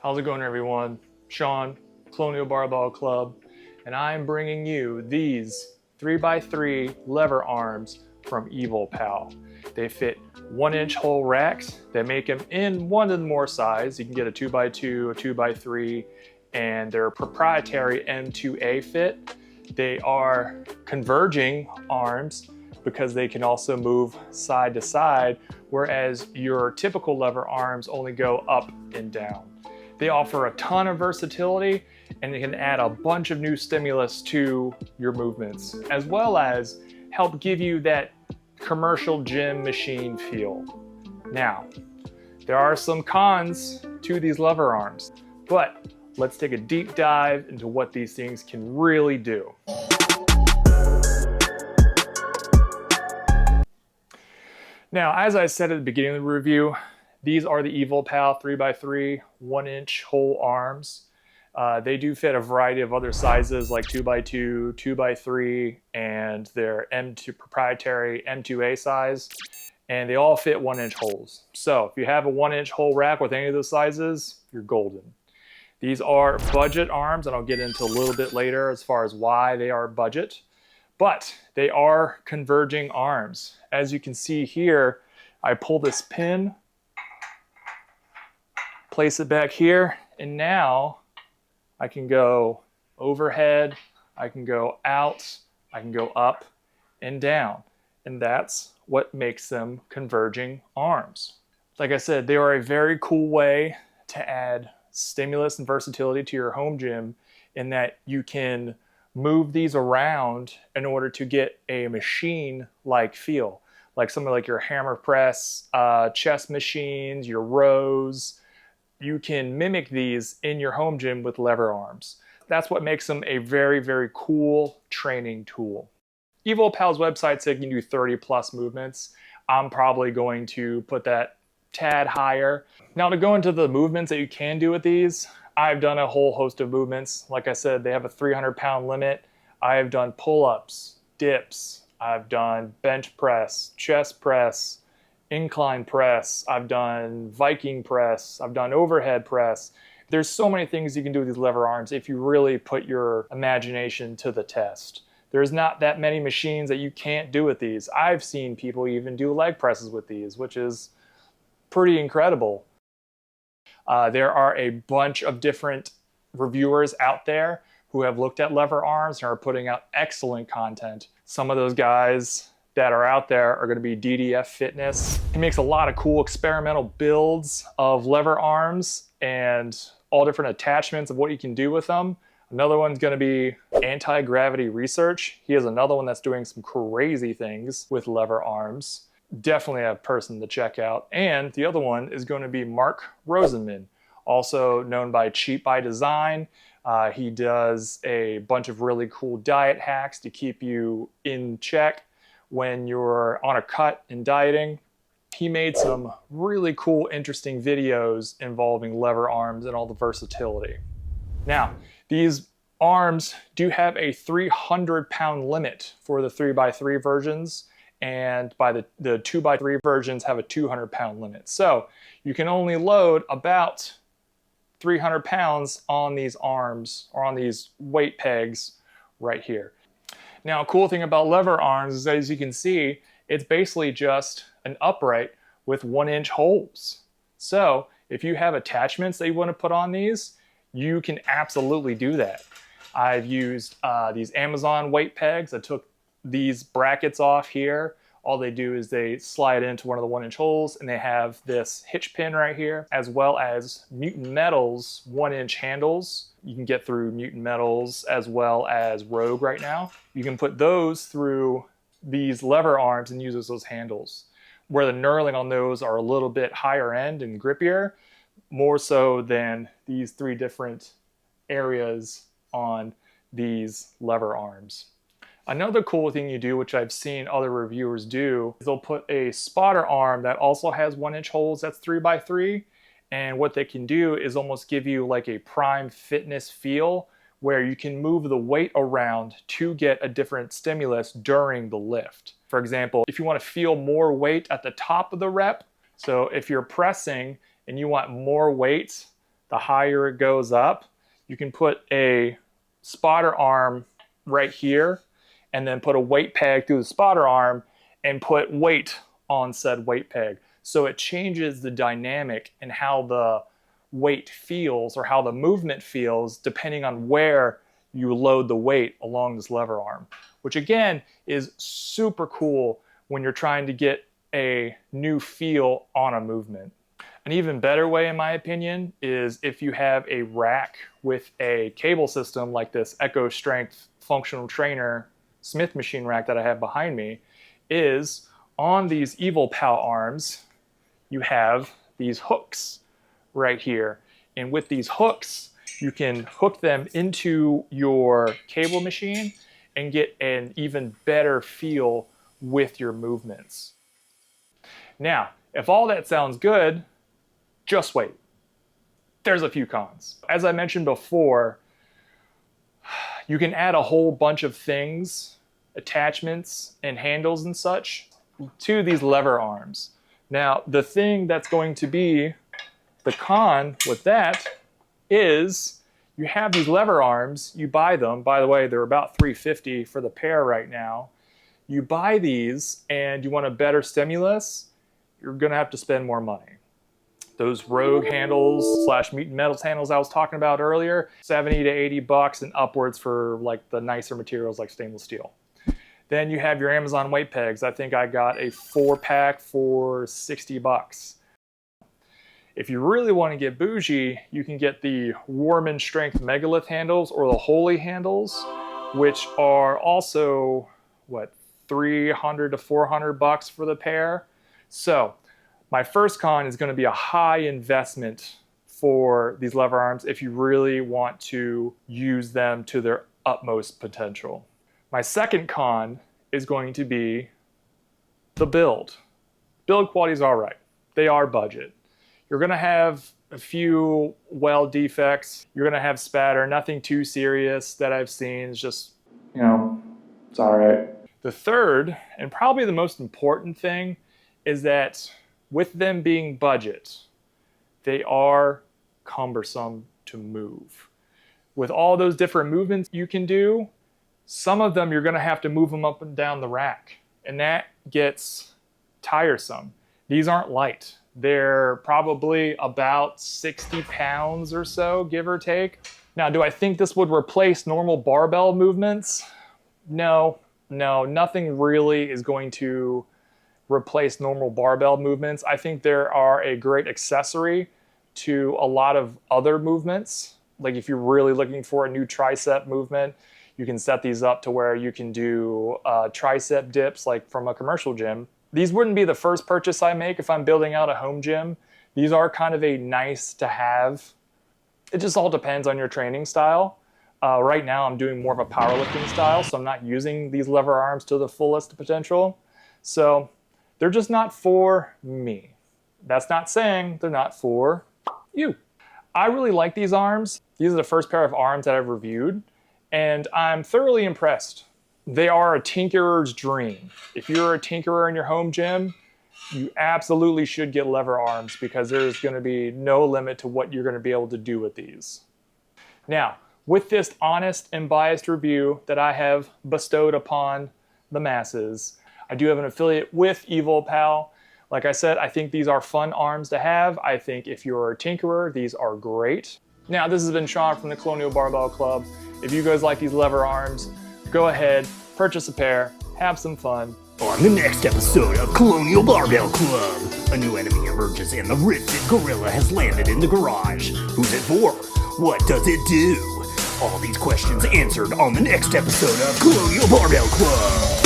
How's it going, everyone? Sean, Colonial Barbell Club, and I'm bringing you these 3x3 lever arms from Evolpow. They fit 1-inch hole racks. They make them in one and more size. You can get a 2x2, a 2x3, and they're a proprietary M2A fit. They are converging arms because they can also move side to side, whereas your typical lever arms only go up and down. They offer a ton of versatility, and they can add a bunch of new stimulus to your movements, as well as help give you that commercial gym machine feel. Now, there are some cons to these lever arms, but let's take a deep dive into what these things can really do. Now, as I said at the beginning of the review, these are the Evolpow 3x3 1-inch hole arms. They do fit a variety of other sizes like 2x2, 2x3, and their M2 proprietary M2A size. And they all fit 1-inch holes. So if you have a 1-inch hole rack with any of those sizes, you're golden. These are budget arms, and I'll get into a little bit later as far as why they are budget. But they are converging arms. As you can see here, I pull this pin, place it back here, and now I can go overhead, I can go out, I can go up and down. And that's what makes them converging arms. Like I said, they are a very cool way to add stimulus and versatility to your home gym in that you can move these around in order to get a machine-like feel. Like something like your hammer press, chest machines, your rows. You can mimic these in your home gym with lever arms. That's what makes them a very, very cool training tool. Evolpow's website said you can do 30 plus movements. I'm probably going to put that tad higher. Now, to go into the movements that you can do with these, I've done a whole host of movements. Like I said, they have a 300-pound limit. I've done pull-ups, dips, I've done bench press, chest press, incline press, I've done Viking press, I've done overhead press. There's so many things you can do with these lever arms if you really put your imagination to the test. There's not that many machines that you can't do with these. I've seen people even do leg presses with these, which is pretty incredible. There are a bunch of different reviewers out there who have looked at lever arms and are putting out excellent content. Some of those guys that are out there are going to be DDF Fitness. He makes a lot of cool experimental builds of lever arms and all different attachments of what you can do with them. Another one's going to be Anti-Gravity Research. He has another one that's doing some crazy things with lever arms. Definitely a person to check out. And the other one is going to be Mark Rosenman, also known by Cheat by Design. He does a bunch of really cool diet hacks to keep you in check when you're on a cut and dieting. He made some really cool, interesting videos involving lever arms and all the versatility. Now, these arms do have a 300-pound limit for the 3x3 versions, and by the 2x3 versions have a 200-pound limit. So you can only load about 300 pounds on these arms or on these weight pegs right here. Now, a cool thing about lever arms is that, as you can see, it's basically just an upright with 1-inch holes. So if you have attachments that you want to put on these, you can absolutely do that. I've used these Amazon weight pegs. I took these brackets off here. All they do is they slide into one of the 1-inch holes, and they have this hitch pin right here, as well as Mutant Metals 1-inch handles. You can get through Mutant Metals as well as Rogue right now. You can put those through these lever arms and use those handles. Where the knurling on those are a little bit higher end and grippier, more so than these 3 different areas on these lever arms. Another cool thing you do, which I've seen other reviewers do, is they'll put a spotter arm that also has 1-inch holes that's 3x3. And what they can do is almost give you like a prime fitness feel where you can move the weight around to get a different stimulus during the lift. For example, if you want to feel more weight at the top of the rep, so if you're pressing and you want more weight the higher it goes up. You can put a spotter arm right here and then put a weight peg through the spotter arm and put weight on said weight peg. So it changes the dynamic and how the weight feels or how the movement feels depending on where you load the weight along this lever arm, which again is super cool when you're trying to get a new feel on a movement. An even better way, in my opinion, is if you have a rack with a cable system like this Echo Strength Functional Trainer Smith machine rack that I have behind me, is on these Evolpow arms, you have these hooks right here. And with these hooks, you can hook them into your cable machine and get an even better feel with your movements. Now, if all that sounds good, just wait. There's a few cons. As I mentioned before, you can add a whole bunch of things, attachments and handles and such, to these lever arms. Now, the thing that's going to be the con with that is you have these lever arms, you buy them, by the way, they're about $350 for the pair right now. You buy these and you want a better stimulus, you're gonna have to spend more money. Those Rogue handles / meat and metals handles I was talking about earlier, 70 to 80 bucks and upwards for like the nicer materials like stainless steel. Then you have your Amazon weight pegs. I think I got a 4-pack for 60 bucks. If you really want to get bougie, you can get the Warman Strength Megalith handles or the Holy handles, which are also, what, 300 to 400 bucks for the pair. So my first con is going to be a high investment for these lever arms if you really want to use them to their utmost potential. My second con is going to be the build. Build quality is all right. They are budget. You're going to have a few weld defects. You're going to have spatter, nothing too serious that I've seen. It's just, you know, it's all right. The third, and probably the most important thing, is that with them being budget, they are cumbersome to move. With all those different movements you can do, some of them you're going to have to move them up and down the rack, and that gets tiresome. These aren't light. They're probably about 60 pounds or so, give or take. Now, do I think this would replace normal barbell movements? No, nothing really is going to replace normal barbell movements. I think there are a great accessory to a lot of other movements. Like if you're really looking for a new tricep movement, you can set these up to where you can do tricep dips like from a commercial gym. These wouldn't be the first purchase I make if I'm building out a home gym. These are kind of a nice to have. It just all depends on your training style. Right now I'm doing more of a powerlifting style, so I'm not using these lever arms to the fullest potential. So they're just not for me. That's not saying they're not for you. I really like these arms. These are the first pair of arms that I've reviewed, and I'm thoroughly impressed. They are a tinkerer's dream. If you're a tinkerer in your home gym, you absolutely should get lever arms because there's going to be no limit to what you're going to be able to do with these. Now, with this honest and biased review that I have bestowed upon the masses, I do have an affiliate with Evolpow. Like I said, I think these are fun arms to have. I think if you're a tinkerer, these are great. Now, this has been Sean from the Colonial Barbell Club. If you guys like these lever arms, go ahead, purchase a pair, have some fun. On the next episode of Colonial Barbell Club, a new enemy emerges and the rifted gorilla has landed in the garage. Who's it for? What does it do? All these questions answered on the next episode of Colonial Barbell Club.